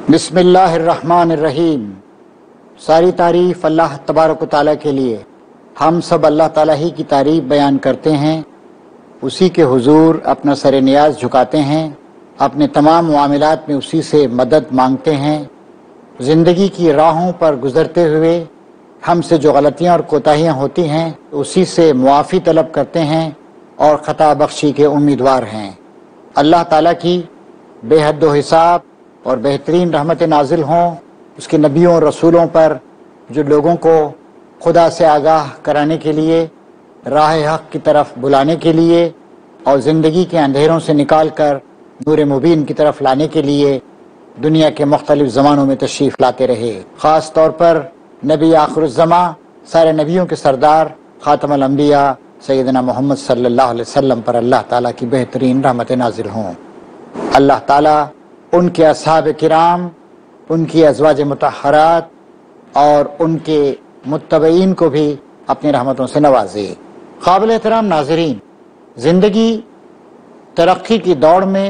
بسم اللہ الرحمن الرحیم۔ ساری تعریف اللہ تبارک و تعالیٰ کے لیے۔ ہم سب اللہ تعالیٰ ہی کی تعریف بیان کرتے ہیں، اسی کے حضور اپنا سر نیاز جھکاتے ہیں، اپنے تمام معاملات میں اسی سے مدد مانگتے ہیں۔ زندگی کی راہوں پر گزرتے ہوئے ہم سے جو غلطیاں اور کوتاہیاں ہوتی ہیں اسی سے معافی طلب کرتے ہیں اور خطا بخشی کے امیدوار ہیں۔ اللہ تعالیٰ کی بے حد و حساب اور بہترین رحمت نازل ہوں اس کے نبیوں اور رسولوں پر، جو لوگوں کو خدا سے آگاہ کرانے کے لیے، راہ حق کی طرف بلانے کے لیے اور زندگی کے اندھیروں سے نکال کر نور مبین کی طرف لانے کے لیے دنیا کے مختلف زمانوں میں تشریف لاتے رہے۔ خاص طور پر نبی آخر الزماں، سارے نبیوں کے سردار، خاتم الانبیاء سیدنا محمد صلی اللہ علیہ وسلم پر اللہ تعالیٰ کی بہترین رحمت نازل ہوں۔ اللہ تعالیٰ ان کے اصحاب کرام، ان کی ازواج مطہرات اور ان کے متبعین کو بھی اپنی رحمتوں سے نوازے۔ قابل احترام ناظرین، زندگی ترقی کی دوڑ میں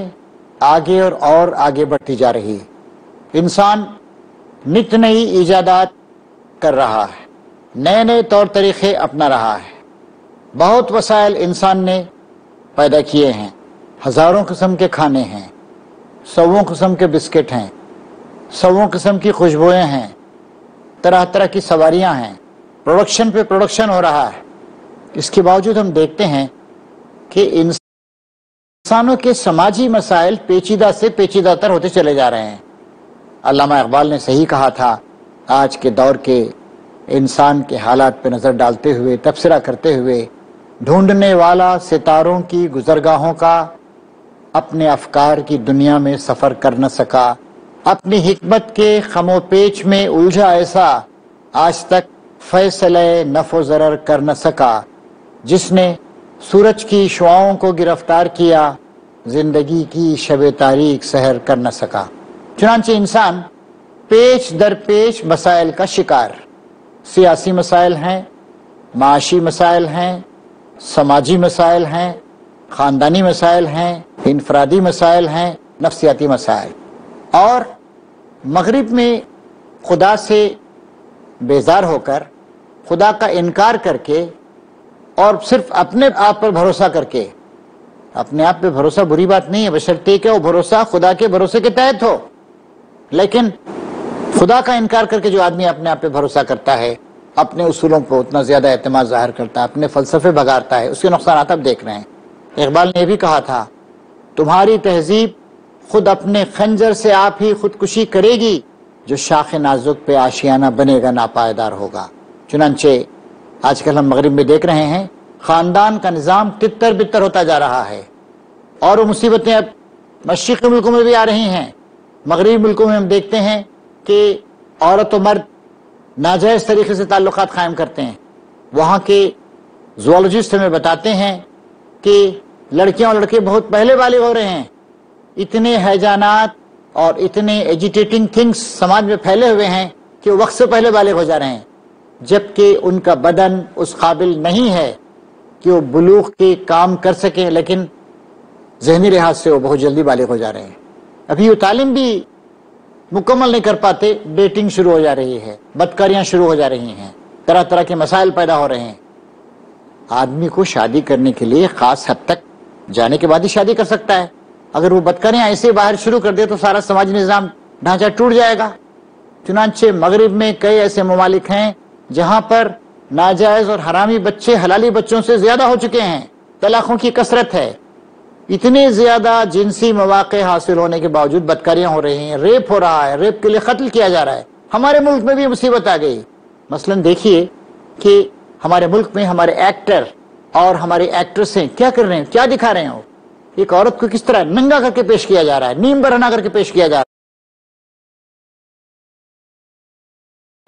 آگے اور آگے بڑھتی جا رہی ہے۔ انسان نت نئی ایجادات کر رہا ہے، نئے نئے طور طریقے اپنا رہا ہے۔ بہت وسائل انسان نے پیدا کیے ہیں، ہزاروں قسم کے کھانے ہیں، سووں قسم کے بسکٹ ہیں، سووں قسم کی خوشبوئیں ہیں، طرح طرح کی سواریاں ہیں، پروڈکشن پہ پروڈکشن ہو رہا ہے۔ اس کے باوجود ہم دیکھتے ہیں کہ انسانوں کے سماجی مسائل پیچیدہ سے پیچیدہ تر ہوتے چلے جا رہے ہیں۔ علامہ اقبال نے صحیح کہا تھا، آج کے دور کے انسان کے حالات پہ نظر ڈالتے ہوئے، تبصرہ کرتے ہوئے، ڈھونڈنے والا ستاروں کی گزرگاہوں کا اپنے افکار کی دنیا میں سفر کر نہ سکا، اپنی حکمت کے خم و پیچ میں الجھا ایسا آج تک فیصلہ نفع و ضرر کر نہ سکا۔ جس نے سورج کی شعاؤں کو گرفتار کیا، زندگی کی شب تاریک سحر کر نہ سکا۔ چنانچہ انسان پیچ در پیچ مسائل کا شکار، سیاسی مسائل ہیں، معاشی مسائل ہیں، سماجی مسائل ہیں، خاندانی مسائل ہیں، انفرادی مسائل ہیں، نفسیاتی مسائل۔ اور مغرب میں خدا سے بیزار ہو کر، خدا کا انکار کر کے اور صرف اپنے آپ پر بھروسہ کر کے، اپنے آپ پہ بھروسہ بری بات نہیں ہے، بشرطے کہ وہ بھروسہ خدا کے بھروسے کے تحت ہو، لیکن خدا کا انکار کر کے جو آدمی اپنے آپ پہ بھروسہ کرتا ہے، اپنے اصولوں پر اتنا زیادہ اعتماد ظاہر کرتا ہے، اپنے فلسفے بگاڑتا ہے، اس کے نقصانات اب دیکھ رہے ہیں۔ اقبال نے یہ بھی کہا تھا، تمہاری تہذیب خود اپنے خنجر سے آپ ہی خودکشی کرے گی، جو شاخ نازک پہ آشیانہ بنے گا ناپائیدار ہوگا۔ چنانچہ آج کل ہم مغرب میں دیکھ رہے ہیں، خاندان کا نظام تتر بتر ہوتا جا رہا ہے، اور وہ مصیبتیں اب مشرقی ملکوں میں بھی آ رہی ہیں۔ مغربی ملکوں میں ہم دیکھتے ہیں کہ عورت و مرد ناجائز طریقے سے تعلقات قائم کرتے ہیں۔ وہاں کے زوالوجسٹ ہمیں بتاتے ہیں کہ لڑکیاں اور لڑکے بہت پہلے بالغ ہو رہے ہیں۔ اتنے ہیجانات اور اتنے ایجیٹیٹنگ تھنگس سماج میں پھیلے ہوئے ہیں کہ وہ وقت سے پہلے بالغ ہو جا رہے ہیں، جبکہ ان کا بدن اس قابل نہیں ہے کہ وہ بلوغ کے کام کر سکیں، لیکن ذہنی لحاظ سے وہ بہت جلدی بالغ ہو جا رہے ہیں۔ ابھی وہ تعلیم بھی مکمل نہیں کر پاتے، ڈیٹنگ شروع ہو جا رہی ہے، بدکاریاں شروع ہو جا رہی ہیں، طرح طرح کے مسائل پیدا ہو رہے ہیں۔ آدمی کو شادی کرنے کے لیے خاص حد تک جانے کے بعد ہی شادی کر سکتا ہے۔ اگر وہ بدکاریاں ایسے باہر شروع کر دے تو سارا سماجی نظام ڈھانچہ ٹوٹ جائے گا۔ چنانچہ مغرب میں کئی ایسے ممالک ہیں جہاں پر ناجائز اور حرامی بچے حلالی بچوں سے زیادہ ہو چکے ہیں، طلاقوں کی کثرت ہے، اتنے زیادہ جنسی مواقع حاصل ہونے کے باوجود بدکاریاں ہو رہی ہیں، ریپ ہو رہا ہے، ریپ کے لیے قتل کیا جا رہا ہے۔ ہمارے ملک میں بھی مصیبت آ گئی۔ مثلا دیکھیے کہ ہمارے ملک میں ہمارے ایکٹر اور ہمارے ایکٹریسیں کیا کر رہے ہیں، کیا دکھا رہے ہیں؟ وہ ایک عورت کو کس طرح ننگا کر کے پیش کیا جا رہا ہے، نیم برہنہ کر کے پیش کیا جا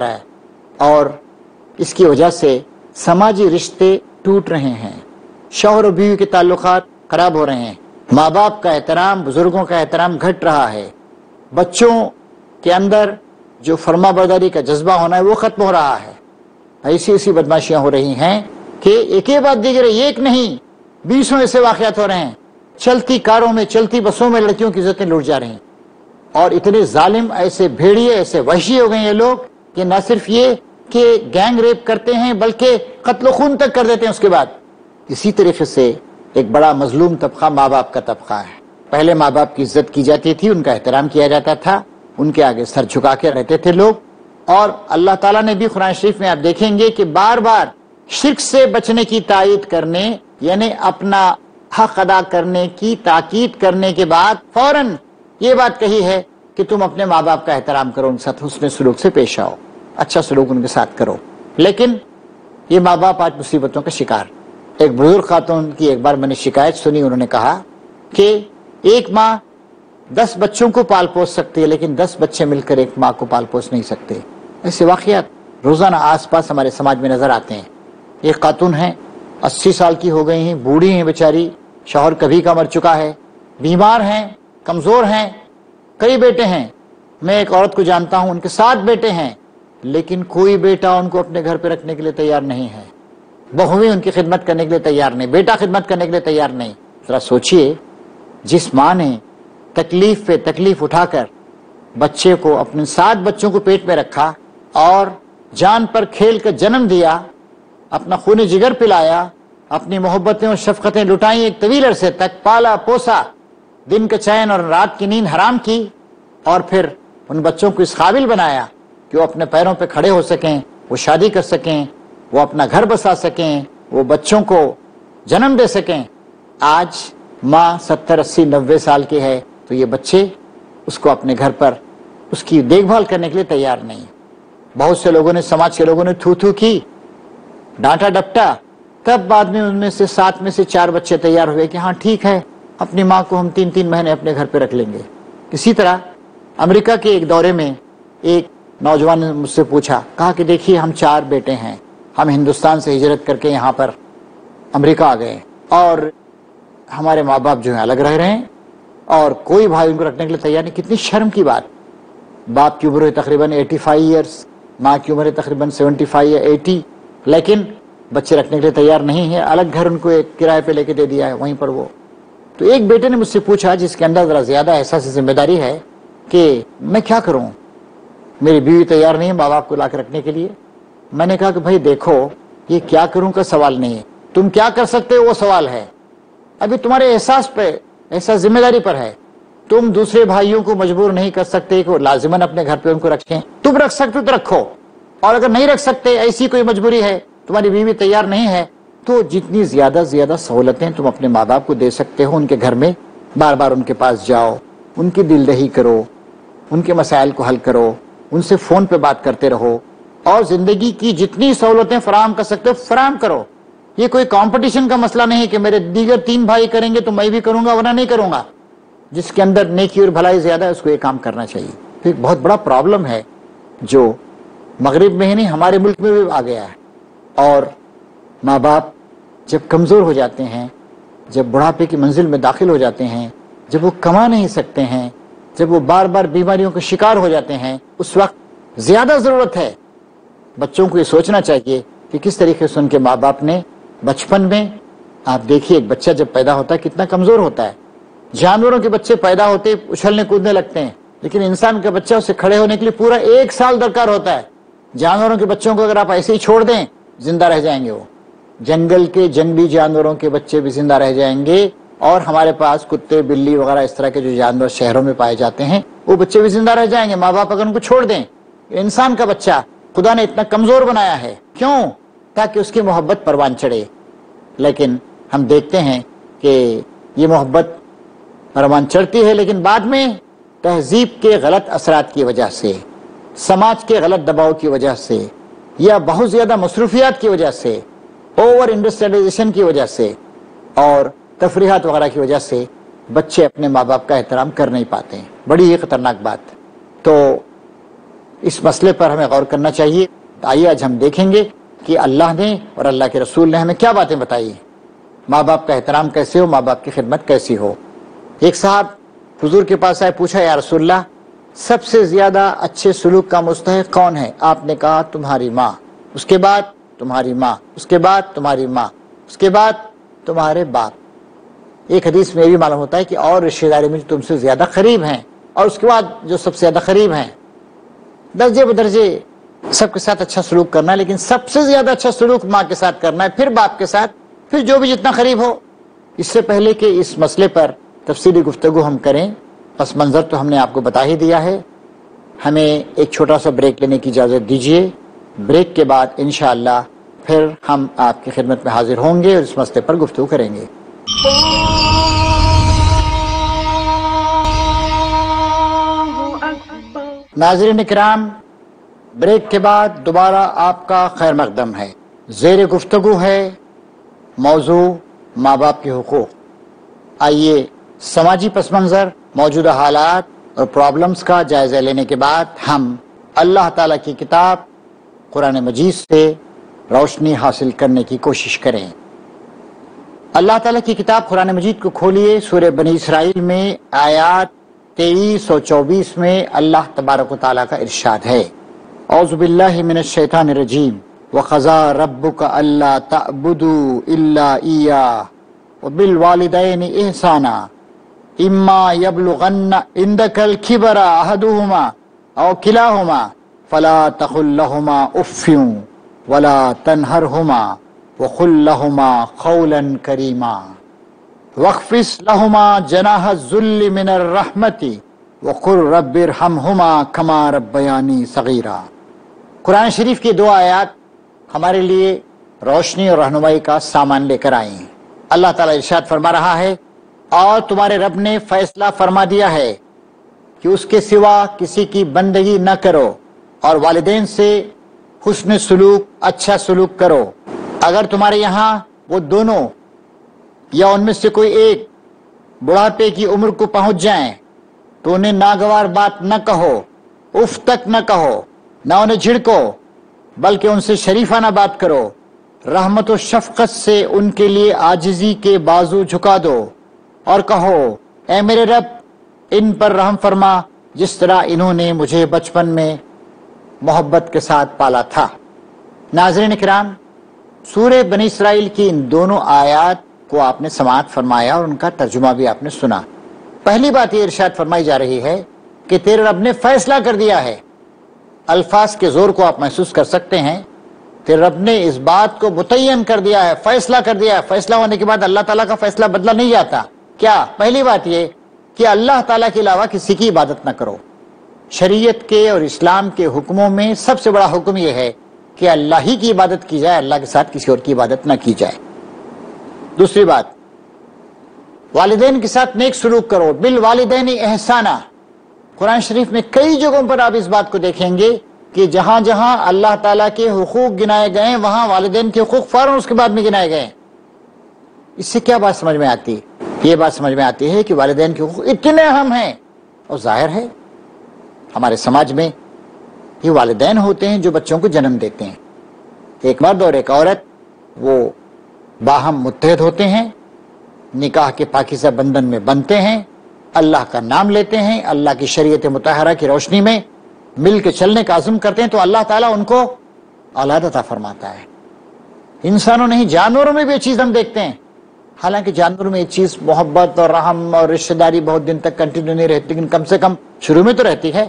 رہا ہے، اور اس کی وجہ سے سماجی رشتے ٹوٹ رہے ہیں، شوہر و بیوی کے تعلقات خراب ہو رہے ہیں، ماں باپ کا احترام، بزرگوں کا احترام گھٹ رہا ہے، بچوں کے اندر جو فرما برداری کا جذبہ ہونا ہے وہ ختم ہو رہا ہے، ایسی بدماشیاں ہو رہی ہیں کہ ایک ہی بات دیگر ہے، ایک نہیں 20 ایسے واقعات ہو رہے ہیں، چلتی کاروں میں، چلتی بسوں میں لڑکیوں کی عزتیں لوٹ جا رہی ہیں، اور اتنے ظالم، ایسے بھیڑیے، ایسے وحشی ہو گئے ہیں یہ لوگ کہ نہ صرف یہ کہ گینگ ریپ کرتے ہیں بلکہ قتل و خون تک کر دیتے ہیں اس کے بعد۔ اسی طریقے سے ایک بڑا مظلوم طبقہ ماں باپ کا طبقہ ہے۔ پہلے ماں باپ کی عزت کی جاتی تھی، ان کا احترام کیا جاتا تھا، ان کے آگے سر جھکا کے رہتے تھے لوگ، اور اللہ تعالیٰ نے بھی قرآن شریف میں آپ دیکھیں گے کہ بار بار شرک سے بچنے کی تائید کرنے، یعنی اپنا حق ادا کرنے کی تاکید کرنے کے بعد فوراً یہ بات کہی ہے کہ تم اپنے ماں باپ کا احترام کرو، ان کے ساتھ حسن سلوک سے پیش آؤ، اچھا سلوک ان کے ساتھ کرو۔ لیکن یہ ماں باپ آج مصیبتوں کا شکار۔ ایک بزرگ خاتون کی ایک بار میں نے شکایت سنی، انہوں نے کہا کہ ایک ماں 10 بچوں کو پال پوس سکتی ہے لیکن 10 بچے مل کر ایک ماں کو پال پوس نہیں سکتے۔ ایسے واقعات روزانہ آس پاس ہمارے سماج میں نظر آتے ہیں۔ ایک خاتون ہیں، 80 سال کی ہو گئی ہیں، بوڑھی ہیں بیچاری، شوہر کبھی کا مر چکا ہے، بیمار ہیں، کمزور ہیں، کئی بیٹے ہیں۔ میں ایک عورت کو جانتا ہوں، ان کے 7 بیٹے ہیں، لیکن کوئی بیٹا ان کو اپنے گھر پہ رکھنے کے لیے تیار نہیں ہے، بہویں ان کی خدمت کرنے کے لیے تیار نہیں، بیٹا خدمت کرنے کے لیے تیار نہیں۔ ذرا سوچئے، جس ماں نے تکلیف پہ تکلیف اٹھا کر بچے کو، اپنے 7 بچوں کو پیٹ میں رکھا اور جان پر کھیل کر جنم دیا، اپنا خون جگر پلایا، اپنی محبتیں اور شفقتیں لٹائیں، ایک طویل عرصے تک پالا پوسا، دن کا چین اور رات کی نیند حرام کی، اور پھر ان بچوں کو اس قابل بنایا کہ وہ اپنے پیروں پہ کھڑے ہو سکیں، وہ شادی کر سکیں، وہ اپنا گھر بسا سکیں، وہ بچوں کو جنم دے سکیں۔ آج ماں 70 80 90 سال کی ہے تو یہ بچے اس کو اپنے گھر پر اس کی دیکھ بھال کرنے کے لیے تیار نہیں۔ بہت سے لوگوں نے، سماج کے لوگوں نے تھو تھو کی، ڈانٹا ڈپٹا، تب بعد میں ان میں سے 7 میں سے 4 بچے تیار ہوئے کہ ہاں ٹھیک ہے، اپنی ماں کو ہم 3 مہینے اپنے گھر پہ رکھ لیں گے۔ اسی طرح امریکہ کے ایک دورے میں ایک نوجوان نے مجھ سے پوچھا، کہا کہ دیکھیے ہم 4 بیٹے ہیں، ہم ہندوستان سے ہجرت کر کے یہاں پر امریکہ آ گئے، اور ہمارے ماں باپ جو ہیں الگ رہ رہے ہیں، اور کوئی بھائی ان کو رکھنے کے لیے تیار نہیں۔ کتنی شرم کی بات۔ باپ کی عمر ہے تقریباً 85 ایئرس، ماں کی عمر ہے تقریباً 75 یا 80، لیکن بچے رکھنے کے لیے تیار نہیں ہے، الگ گھر ان کو ایک کرائے پہ لے کے دے دیا ہے، وہیں پر وہ۔ تو ایک بیٹے نے مجھ سے پوچھا، جس کے اندر ذرا زیادہ احساس ذمہ داری ہے، کہ میں کیا کروں، میری بیوی تیار نہیں ہے ماں باپ کو لا کے رکھنے کے لیے۔ میں نے کہا کہ بھائی دیکھو، یہ کیا کروں کا سوال نہیں ہے، تم کیا کر سکتے ہو وہ سوال ہے۔ ابھی تمہارے احساس پہ، احساس ذمہ داری پر ہے۔ تم دوسرے بھائیوں کو مجبور نہیں کر سکتے کہ وہ لازماً اپنے گھر پہ ان کو رکھیں، تم رکھ سکتے ہو تو رکھو، اور اگر نہیں رکھ سکتے، ایسی کوئی مجبوری ہے، تمہاری بیوی تیار نہیں ہے، تو جتنی زیادہ سہولتیں تم اپنے ماں باپ کو دے سکتے ہو، ان کے گھر میں بار بار ان کے پاس جاؤ، ان کی دل دہی کرو، ان کے مسائل کو حل کرو، ان سے فون پہ بات کرتے رہو، اور زندگی کی جتنی سہولتیں فراہم کر سکتے ہو فراہم کرو۔ یہ کوئی کمپٹیشن کا مسئلہ نہیں کہ میرے دیگر 3 بھائی کریں گے تو میں بھی کروں گا ورنہ نہیں کروں گا۔ جس کے اندر نیکی اور بھلائی زیادہ ہے اس کو یہ کام کرنا چاہیے۔ تو ایک بہت بڑا پرابلم ہے جو مغرب میں ہی نہیں ہمارے ملک میں بھی آ گیا ہے، اور ماں باپ جب کمزور ہو جاتے ہیں، جب بڑھاپے کی منزل میں داخل ہو جاتے ہیں، جب وہ کما نہیں سکتے ہیں، جب وہ بار بار بیماریوں کا شکار ہو جاتے ہیں، اس وقت زیادہ ضرورت ہے بچوں کو یہ سوچنا چاہیے کہ کس طریقے سے ان کے ماں باپ نے بچپن میں، آپ دیکھیے ایک بچہ جب پیدا ہوتا ہے کتنا کمزور ہوتا ہے۔ جانوروں کے بچے پیدا ہوتے اچھلنے کودنے لگتے ہیں، لیکن انسان کا بچہ اسے کھڑے ہونے کے لیے پورا 1 سال درکار ہوتا ہے۔ جانوروں کے بچوں کو اگر آپ ایسے ہی چھوڑ دیں، زندہ رہ جائیں گے، وہ جنگل کے جنگلی جانوروں کے بچے بھی زندہ رہ جائیں گے، اور ہمارے پاس کتے بلی وغیرہ اس طرح کے جو جانور شہروں میں پائے جاتے ہیں وہ بچے بھی زندہ رہ جائیں گے، ماں باپ اگر ان کو چھوڑ دیں۔ انسان کا بچہ خدا نے اتنا کمزور بنایا ہے، کیوں؟ تاکہ اس کی محبت پروان چڑھے، لیکن ہم دیکھتے ہیں کہ یہ محبت پروان چڑھتی ہے، لیکن بعد میں تہذیب کے غلط اثرات کی وجہ سے، سماج کے غلط دباؤ کی وجہ سے، یا بہت زیادہ مصروفیات کی وجہ سے، اوور انڈسٹریلائزیشن کی وجہ سے اور تفریحات وغیرہ کی وجہ سے بچے اپنے ماں باپ کا احترام کر نہیں پاتے ہیں. بڑی ہی خطرناک بات. تو اس مسئلے پر ہمیں غور کرنا چاہیے. آئیے آج ہم دیکھیں گے کہ اللہ نے اور اللہ کے رسول نے ہمیں کیا باتیں بتائی. ماں باپ کا احترام کیسے ہو، ماں باپ کی خدمت کیسی ہو. ایک صاحب حضور کے پاس آئے، پوچھا یا رسول اللہ سب سے زیادہ اچھے سلوک کا مستحق کون ہے؟ آپ نے کہا تمہاری ماں، اس کے بعد تمہاری ماں، اس کے بعد تمہاری ماں، اس کے بعد تمہارے باپ. ایک حدیث میں یہ بھی معلوم ہوتا ہے کہ اور رشتہ داری میں جو تم سے زیادہ قریب ہیں، اور اس کے بعد جو سب سے زیادہ قریب ہیں. درجے بدرجے سب کے ساتھ اچھا سلوک کرنا ہے، لیکن سب سے زیادہ اچھا سلوک ماں کے ساتھ کرنا ہے، پھر باپ کے ساتھ، پھر جو بھی جتنا قریب ہو. اس سے پہلے کہ اس مسئلے پر تفصیلی گفتگو ہم کریں، پس منظر تو ہم نے آپ کو بتا ہی دیا ہے. ہمیں ایک چھوٹا سا بریک لینے کی اجازت دیجیے. بریک کے بعد انشاءاللہ پھر ہم آپ کی خدمت میں حاضر ہوں گے اور اس مسئلے پر گفتگو کریں گے. ناظرین کرام، بریک کے بعد دوبارہ آپ کا خیر مقدم ہے. زیر گفتگو ہے موضوع ماں باپ کے حقوق. آئیے سماجی پس منظر، موجودہ حالات اور پرابلمز کا جائزہ لینے کے بعد ہم اللہ تعالیٰ کی کتاب قرآن مجید سے روشنی حاصل کرنے کی کوشش کریں. اللہ تعالیٰ کی کتاب قرآن مجید کو کھولیے. سورہ بنی اسرائیل میں آیات 23 اور 24 میں اللہ تبارک و تعالیٰ کا ارشاد ہے، اعوذ باللہ من الشیطان الرجیم، وَقَضَىٰ رَبُّكَ أَلَّا تَعْبُدُوا إِلَّا إِيَّاهُ وَبِالْوَالِدَيْنِ إِحْسَانًا إِمَّا يَبْلُغَنَّ عِندَكَ الْكِبَرَ أَحَدُهُمَا أَوْ كِلَاهُمَا فَلَا تَقُل لَّهُمَا أُفٍّ وَلَا تَنْهَرْهُمَا وَقُل لَّهُمَا قَوْلًا كَرِيمًا وَاخْفِضْ لَهُمَا جَنَاحَ الذُّلِّ مِنَ الرَّحْمَةِ وَقُل رَّبِّ ارْحَمْهُمَا كَمَا رَبَّيَانِي صَغِيرًا. قرآن شریف کی دو آیات ہمارے لیے روشنی اور رہنمائی کا سامان لے کر آئی ہیں. اللہ تعالیٰ ارشاد فرما رہا ہے، اور تمہارے رب نے فیصلہ فرما دیا ہے کہ اس کے سوا کسی کی بندگی نہ کرو، اور والدین سے حسن سلوک، اچھا سلوک کرو. اگر تمہارے یہاں وہ دونوں یا ان میں سے کوئی ایک بڑھاپے کی عمر کو پہنچ جائیں تو انہیں ناگوار بات نہ کہو، اف تک نہ کہو، نہ انہیں جھڑکو، بلکہ ان سے شریفانہ بات کرو. رحمت و شفقت سے ان کے لیے عاجزی کے بازو جھکا دو اور کہو، اے میرے رب ان پر رحم فرما جس طرح انہوں نے مجھے بچپن میں محبت کے ساتھ پالا تھا. ناظرین کرام، سورہ بنی اسرائیل کی ان دونوں آیات کو آپ نے سماعت فرمایا اور ان کا ترجمہ بھی آپ نے سنا. پہلی بات یہ ارشاد فرمائی جا رہی ہے کہ تیرے رب نے فیصلہ کر دیا ہے. الفاظ کے زور کو آپ محسوس کر سکتے ہیں. تیرے رب نے اس بات کو متعین کر دیا ہے، فیصلہ کر دیا ہے. فیصلہ ہونے کے بعد اللہ تعالیٰ کا فیصلہ بدلا نہیں جاتا. کیا؟ پہلی بات یہ کہ اللہ تعالیٰ کے علاوہ کسی کی عبادت نہ کرو. شریعت کے اور اسلام کے حکموں میں سب سے بڑا حکم یہ ہے کہ اللہ ہی کی عبادت کی جائے، اللہ کے ساتھ کسی اور کی عبادت نہ کی جائے. دوسری بات، والدین کے ساتھ نیک سلوک کرو، بالوالدین احسانہ. قرآن شریف میں کئی جگہوں پر آپ اس بات کو دیکھیں گے کہ جہاں جہاں اللہ تعالیٰ کے حقوق گنائے گئے وہاں والدین کے حقوق فوراً اس کے بعد میں گنائے گئے. اس سے کیا بات سمجھ میں آتی؟ یہ بات سمجھ میں آتی ہے کہ والدین کے حقوق اتنے اہم ہیں. اور ظاہر ہے ہمارے سماج میں یہ والدین ہوتے ہیں جو بچوں کو جنم دیتے ہیں. ایک مرد اور ایک عورت وہ باہم متحد ہوتے ہیں، نکاح کے پاکیزہ بندھن میں بندھتے ہیں، اللہ کا نام لیتے ہیں، اللہ کی شریعت مطہرہ کی روشنی میں مل کے چلنے کا عزم کرتے ہیں تو اللہ تعالیٰ ان کو اولاد عطا فرماتا ہے. انسانوں نہیں، جانوروں میں بھی یہ چیز ہم دیکھتے ہیں. حالانکہ جانوروں میں یہ چیز محبت اور رحم اور رشتہ داری بہت دن تک کنٹینیو نہیں رہتی، لیکن کم سے کم شروع میں تو رہتی ہے.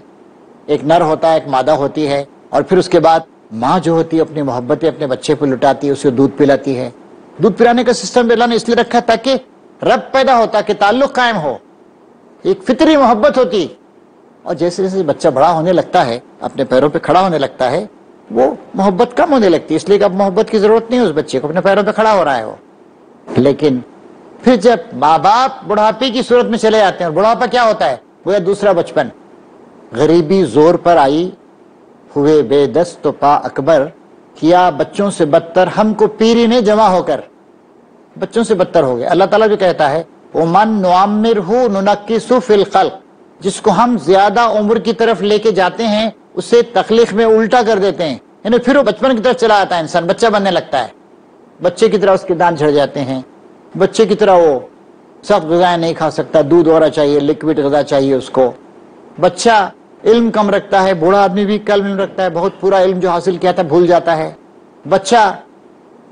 ایک نر ہوتا ہے، ایک مادہ ہوتی ہے، اور پھر اس کے بعد ماں جو ہوتی ہے اپنی محبتیں اپنے بچے پہ لٹاتی ہے، اسے دودھ پلاتی ہے. دودھ پلانے کا سسٹم اللہ نے اس لیے رکھا تاکہ رب پیدا ہوتا کہ تعلق قائم ہو، ایک فطری محبت ہوتی. اور جیسے جیسے بچہ بڑا ہونے لگتا ہے، اپنے پیروں پہ کھڑا ہونے لگتا ہے، وہ محبت کم ہونے لگتی ہے، اس لیے کہ اب محبت کی ضرورت نہیں ہے اس بچے کو، اپنے پیروں پہ کھڑا ہو رہا ہے وہ. لیکن پھر جب ماں باپ بڑھاپے کی صورت میں چلے جاتے ہیں، اور بڑھاپا کیا ہوتا ہے؟ وہ دوسرا بچپن. غریبی زور پر آئی، ہوئے بے دست تو پا اکبر، کیا بچوں سے بدتر ہم کو پیری نے جمع ہو کر بچوں سے بدتر ہو گئے. اللہ تعالیٰ جو کہتا ہے وَمَن نُعَمِّرْهُ نُنَكِّسُ فِي الْخَلْقِ، جس کو ہم زیادہ عمر کی طرف لے کے جاتے ہیں اسے تخلیق میں الٹا کر دیتے ہیں، یعنی پھر وہ بچپن کی طرف چلا آتا ہے، انسان بچہ بننے لگتا ہے، بچے کی طرح اس کے دانت جھڑ جاتے ہیں، بچے کی طرح وہ سخت غذائیں نہیں کھا سکتا، دودھ وغیرہ چاہیے، لکوڈ غذا چاہیے اس کو. بچہ علم کم رکھتا ہے، بوڑھا آدمی بھی کم علم رکھتا ہے، بہت پورا علم جو حاصل کیا تھا بھول جاتا ہے. بچہ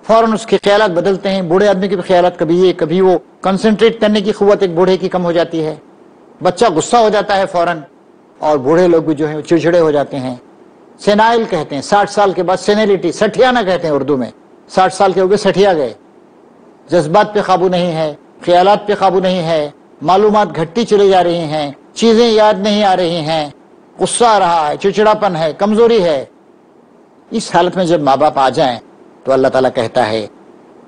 فوراً اس کے خیالات بدلتے ہیں، بوڑھے آدمی کے بھی خیالات کبھی یہ کبھی وہ، کنسنٹریٹ کرنے کی قوت ایک بوڑھے کی کم ہو جاتی ہے. بچہ غصہ ہو جاتا ہے فوراً، اور بوڑھے لوگ بھی جو ہیں چڑچڑے ہو جاتے ہیں. سینائل کہتے ہیں 60 سال کے بعد، سینیلٹی، سٹھیانا کہتے ہیں اردو میں. 60 سال کے ہو گئے سٹھیا گئے، جذبات پہ قابو نہیں ہے، خیالات پہ قابو نہیں ہے، معلومات گھٹتی چلی جا رہی ہیں، چیزیں یاد نہیں آ رہی ہیں، غصہ آ رہا ہے، چڑچڑاپن ہے، کمزوری ہے. اس حالت میں جب ماں باپ آ جائیں تو اللہ تعالیٰ کہتا ہے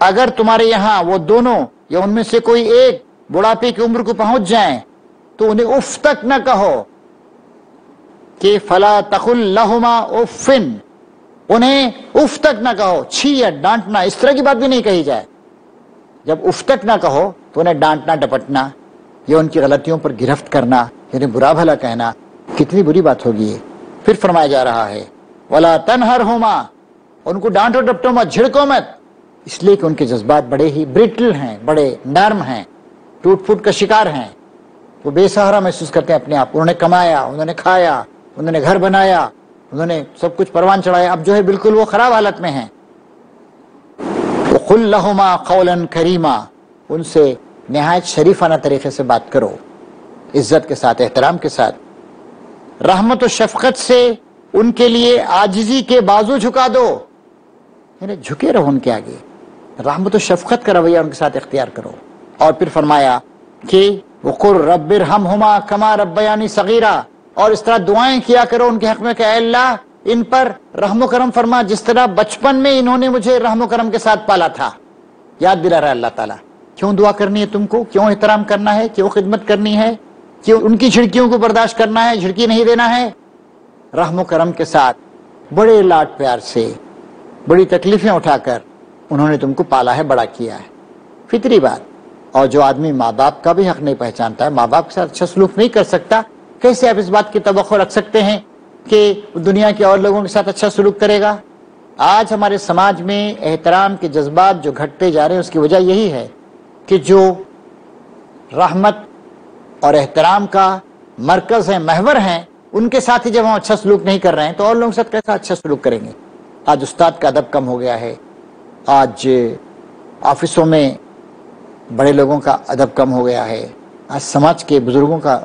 اگر تمہارے یہاں وہ دونوں یا ان میں سے کوئی ایک بڑھاپے کی عمر کو پہنچ جائیں تو انہیں اف تک نہ کہو کہ فلا تقل لہما افن، انہیں اف تک نہ کہو، چھی یا ڈانٹنا اس طرح کی بات بھی نہیں کہی جائے. جب اف تک نہ کہو تو انہیں ڈانٹنا ڈپٹنا یا ان کی غلطیوں پر گرفت کرنا یعنی برا بھلا کہنا کتنی بری بات ہوگی. پھر فرمایا جا رہا ہے ولا تنہرہما، ان کو ڈانٹو ڈپٹو مت، جھڑکو مت، اس لیے کہ ان کے جذبات بڑے ہی برٹل ہیں، بڑے نرم ہیں، ٹوٹ پھوٹ کا شکار ہیں. وہ بے سہارا محسوس کرتے ہیں اپنے آپ. انہوں نے کمایا، انہوں نے کھایا، انہوں نے گھر بنایا، انہوں نے سب کچھ پروان چڑھایا، اب جو ہے بالکل وہ خراب حالت میں ہیں. وَقُلْ لَهُمَا قَوْلًا كَرِيمًا، ان سے نہایت شریفانہ طریقے سے بات کرو، عزت کے ساتھ، احترام کے ساتھ. رحمت و شفقت سے ان کے لیے عاجزی کے بازو جھکا دو، یعنی جھکے رہو ان کے آگے، رحمت و شفقت کا رویہ ان کے ساتھ اختیار کرو. اور پھر فرمایا کہ وَقُلْ رَبِّ ارْحَمْهُمَا كَمَا رَبَّيَانِي صَغِيرًا، اور اس طرح دعائیں کیا کرو ان کے حق میں کہ اے اللہ ان پر رحم و کرم فرما جس طرح بچپن میں انہوں نے مجھے رحم و کرم کے ساتھ پالا تھا. یاد دلا رہا ہے اللہ تعالیٰ کیوں دعا کرنی ہے تم کو، کیوں احترام کرنا ہے، کیوں خدمت کرنی ہے، کیوں ان کی جھڑکیوں کو برداشت کرنا ہے، جھڑکی نہیں دینا ہے. رحم و کرم کے ساتھ بڑے لاڈ پیار سے بڑی تکلیفیں اٹھا کر انہوں نے تم کو پالا ہے، بڑا کیا ہے، فطری بات. اور جو آدمی ماں باپ کا بھی حق نہیں پہچانتا ہے، ماں باپ کے ساتھ اچھا سلوک نہیں کر سکتا، کیسے آپ اس بات کی توقع رکھ سکتے ہیں کہ دنیا کے اور لوگوں کے ساتھ اچھا سلوک کرے گا؟ آج ہمارے سماج میں احترام کے جذبات جو گھٹتے جا رہے ہیں اس کی وجہ یہی ہے کہ جو رحمت اور احترام کا مرکز ہے، محور ہیں، ان کے ساتھ ہی جب ہم اچھا سلوک نہیں کر رہے ہیں تو اور لوگوں کے ساتھ کیسا اچھا سلوک کریں گے؟ آج استاد کا ادب کم ہو گیا ہے، آج آفسوں میں بڑے لوگوں کا ادب کم ہو گیا ہے، آج سماج کے بزرگوں کا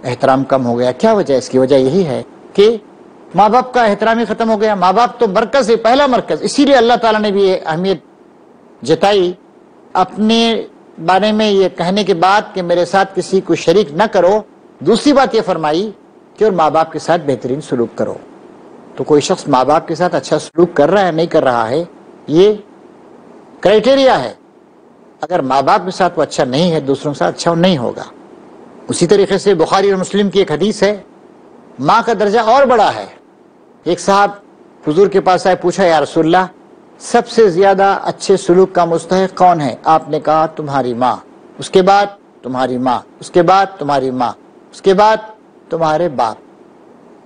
احترام کم ہو گیا. کیا وجہ ہے؟ اس کی وجہ یہی ہے کہ ماں باپ کا احترام ہی ختم ہو گیا. ماں باپ تو مرکز ہے، پہلا مرکز. اسی لیے اللہ تعالیٰ نے بھی یہ اہمیت جتائی اپنے بارے میں یہ کہنے کے بعد کہ میرے ساتھ کسی کو شریک نہ کرو. دوسری بات یہ فرمائی کہ اور ماں باپ کے ساتھ بہترین سلوک کرو. تو کوئی شخص ماں باپ کے ساتھ اچھا سلوک کر رہا ہے نہیں کر رہا ہے، یہ کرائٹیریا ہے. اگر ماں باپ کے ساتھ وہ اچھا نہیں ہے دوسروں کے ساتھ اچھا نہیں ہوگا. اسی طریقے سے بخاری اور مسلم کی ایک حدیث ہے، ماں کا درجہ اور بڑا ہے. ایک صاحب حضور کے پاس آئے، پوچھا یا رسول اللہ سب سے زیادہ اچھے سلوک کا مستحق کون ہے؟ آپ نے کہا تمہاری ماں، اس کے بعد تمہاری ماں، اس کے بعد تمہاری ماں، اس کے بعد تمہارے باپ.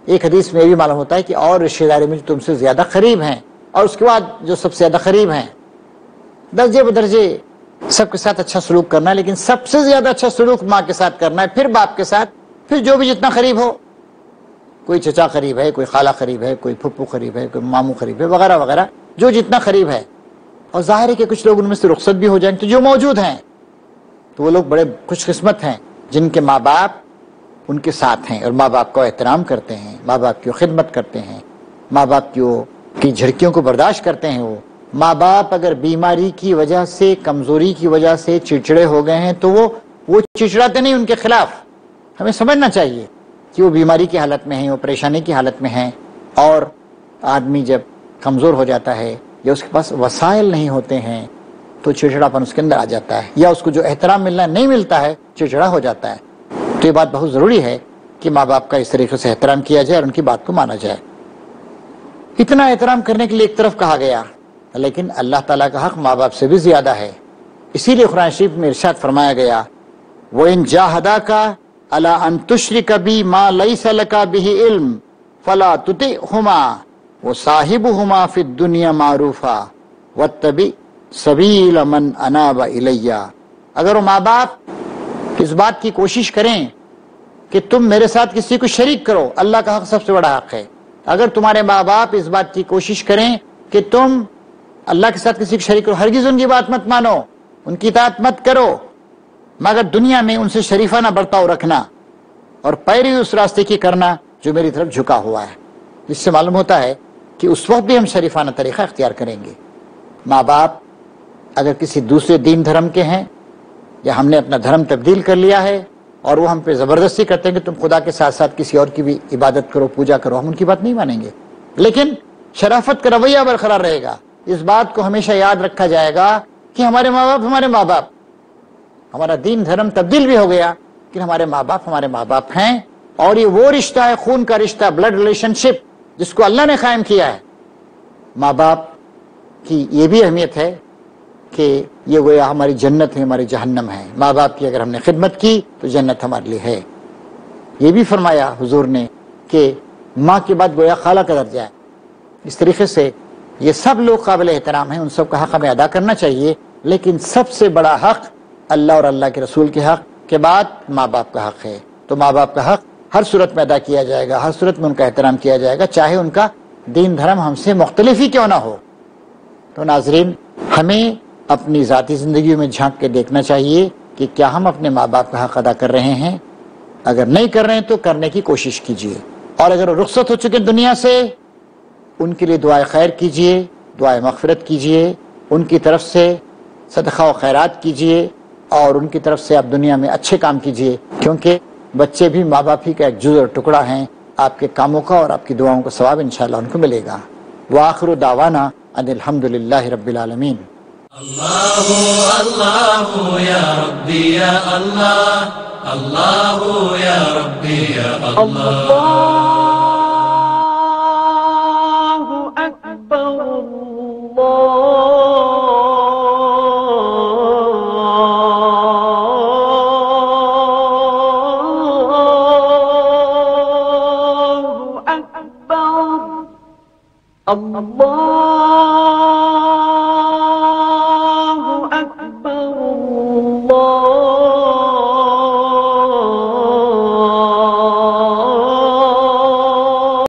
ایک حدیث میں یہ بھی معلوم ہوتا ہے کہ اور رشتہ داری میں جو تم سے زیادہ قریب ہیں، اور اس کے بعد جو سب سے زیادہ قریب ہیں. درجے بدرجے سب کے ساتھ اچھا سلوک کرنا ہے، لیکن سب سے زیادہ اچھا سلوک ماں کے ساتھ کرنا ہے، پھر باپ کے ساتھ، پھر جو بھی جتنا قریب ہو. کوئی چچا قریب ہے، کوئی خالہ قریب ہے، کوئی پھپھو قریب ہے، کوئی ماموں قریب ہے، وغیرہ وغیرہ، جو جتنا قریب ہے. اور ظاہر ہے کہ کچھ لوگ ان میں سے رخصت بھی ہو جائیں تو جو موجود ہیں تو وہ لوگ بڑے خوش قسمت ہیں جن کے ماں باپ ان کے ساتھ ہیں اور ماں باپ کو احترام کرتے ہیں، ماں باپ کی خدمت کرتے ہیں، ماں باپ کی جھڑکیوں کو برداشت کرتے ہیں. وہ ماں باپ اگر بیماری کی وجہ سے، کمزوری کی وجہ سے چڑچڑے ہو گئے ہیں تو وہ چڑچڑاتے نہیں ان کے خلاف. ہمیں سمجھنا چاہیے کہ وہ بیماری کی حالت میں ہیں، وہ پریشانی کی حالت میں ہیں. اور آدمی جب کمزور ہو جاتا ہے یا اس کے پاس وسائل نہیں ہوتے ہیں تو چڑچڑاپن اس کے اندر آ جاتا ہے، یا اس کو جو احترام ملنا نہیں ملتا ہے چڑچڑا ہو جاتا ہے. تو یہ بات بہت ضروری ہے کہ ماں باپ کا اس طریقے سے احترام کیا جائے اور ان کی بات کو مانا جائے. اتنا احترام کرنے کے لیے ایک طرف کہا گیا، لیکن اللہ تعالیٰ کا حق ماں باپ سے بھی زیادہ ہے۔ اسی لیے قرآن شریف میں ارشاد فرمایا گیا وَإِن جَاهَدَاكَ عَلَىٰ أَن تُشْرِكَ بِي مَا لَيْسَ لَكَ بِهِ عِلْمٌ فَلَا تُطِعْهُمَا وَصَاحِبْهُمَا فِي الدُّنْيَا مَعْرُوفًا وَاتَّبِعْ سَبِيلَ مَنْ أَنَابَ إِلَيَّ۔ اگر وہ ماں باپ اس بات کی کوشش کریں کہ تم میرے ساتھ کسی کو شریک کرو، اللہ کا حق سب سے بڑا حق ہے، اگر تمہارے ماں باپ اس بات کی کوشش کریں کہ تم اللہ کے ساتھ کسی کو شریک کرو، ہرگز ان کی بات مت مانو، ان کی اطاعت مت کرو، مگر دنیا میں ان سے شریفانہ برتاؤ رکھنا اور پیروی اس راستے کی کرنا جو میری طرف جھکا ہوا ہے۔ اس سے معلوم ہوتا ہے کہ اس وقت بھی ہم شریفانہ طریقہ اختیار کریں گے۔ ماں باپ اگر کسی دوسرے دین دھرم کے ہیں یا ہم نے اپنا دھرم تبدیل کر لیا ہے اور وہ ہم پہ زبردستی کرتے ہیں کہ تم خدا کے ساتھ ساتھ کسی اور کی بھی عبادت کرو، پوجا کرو، ہم ان کی بات نہیں مانیں گے، لیکن شرافت کا رویہ برقرار رہے گا۔ اس بات کو ہمیشہ یاد رکھا جائے گا کہ ہمارے ماں باپ ہمارے ماں باپ، ہمارا دین دھرم تبدیل بھی ہو گیا لیکن ہمارے ماں باپ ہمارے ماں باپ ہیں، اور یہ وہ رشتہ ہے، خون کا رشتہ، بلڈ ریلیشن شپ جس کو اللہ نے قائم کیا ہے۔ ماں باپ کی یہ بھی اہمیت ہے کہ یہ گویا ہماری جنت ہے، ہماری جہنم ہے۔ ماں باپ کی اگر ہم نے خدمت کی تو جنت ہمارے لیے ہے۔ یہ بھی فرمایا حضور نے کہ ماں کے بعد گویا خالہ کا درجہ ہے۔ اس طریقے سے یہ سب لوگ قابل احترام ہیں، ان سب کا حق ہمیں ادا کرنا چاہیے، لیکن سب سے بڑا حق اللہ اور اللہ کے رسول کے حق کے بعد ماں باپ کا حق ہے۔ تو ماں باپ کا حق ہر صورت میں ادا کیا جائے گا، ہر صورت میں ان کا احترام کیا جائے گا، چاہے ان کا دین دھرم ہم سے مختلف ہی کیوں نہ ہو۔ تو ناظرین، ہمیں اپنی ذاتی زندگیوں میں جھانک کے دیکھنا چاہیے کہ کیا ہم اپنے ماں باپ کا حق ادا کر رہے ہیں۔ اگر نہیں کر رہے ہیں تو کرنے کی کوشش کیجیے، اور اگر رخصت ہو چکے دنیا سے ان کے لیے دعائے خیر کیجیے، دعائے مغفرت کیجیے، ان کی طرف سے صدقہ و خیرات کیجیے، اور ان کی طرف سے آپ دنیا میں اچھے کام کیجیے، کیونکہ بچے بھی ماں باپ ہی کا ایک جز اور ٹکڑا ہیں۔ آپ کے کاموں کا اور آپ کی دعاؤں کا ثواب انشاءاللہ ان کو ملے گا۔ وآخر دعوانا ان الحمدللہ رب العالمین۔ اللہ اللہ یا ربی یا اللہ، اللہ یا ربی یا اللہ، اللہ اکبر، اللہ اکبر، اللہ